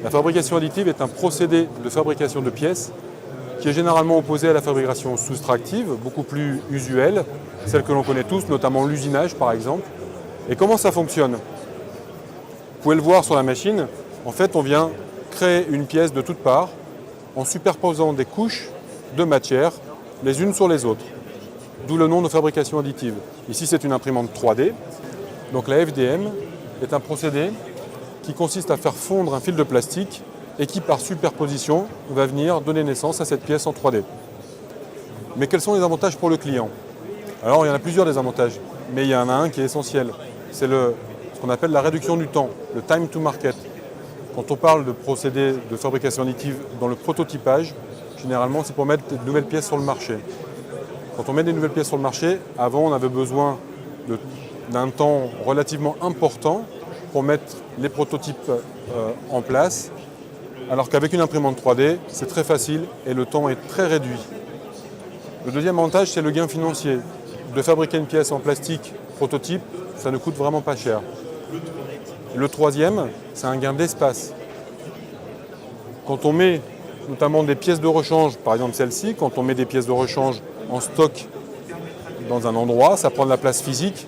La fabrication additive est un procédé de fabrication de pièces qui est généralement opposé à la fabrication soustractive, beaucoup plus usuelle, celle que l'on connaît tous, notamment l'usinage par exemple. Et comment ça fonctionne? Vous pouvez le voir sur la machine, en fait on vient créer une pièce de toutes parts en superposant des couches de matière les unes sur les autres. D'où le nom de fabrication additive. Ici c'est une imprimante 3D, donc la FDM est un procédé qui consiste à faire fondre un fil de plastique et qui, par superposition, va venir donner naissance à cette pièce en 3D. Mais quels sont les avantages pour le client? Alors, il y en a plusieurs des avantages, mais il y en a un qui est essentiel. C'est ce qu'on appelle la réduction du temps, le time to market. Quand on parle de procédé de fabrication additive dans le prototypage, généralement, c'est pour mettre de nouvelles pièces sur le marché. Quand on met des nouvelles pièces sur le marché, avant, on avait besoin d'un temps relativement important pour mettre les prototypes en place, alors qu'avec une imprimante 3D, c'est très facile et le temps est très réduit. Le deuxième avantage, c'est le gain financier. De fabriquer une pièce en plastique prototype, ça ne coûte vraiment pas cher. Le troisième, c'est un gain d'espace. Quand on met notamment des pièces de rechange, par exemple celle-ci, quand on met des pièces de rechange en stock dans un endroit, ça prend de la place physique,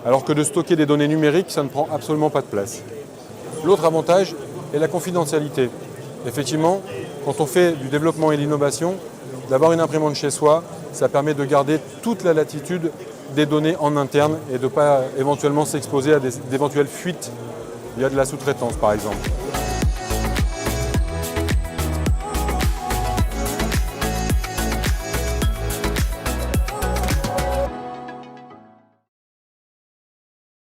alors que de stocker des données numériques, ça ne prend absolument pas de place. L'autre avantage est la confidentialité. Effectivement, quand on fait du développement et de l'innovation, d'avoir une imprimante chez soi, ça permet de garder toute la latitude des données en interne et de ne pas éventuellement s'exposer à d'éventuelles fuites via de la sous-traitance par exemple.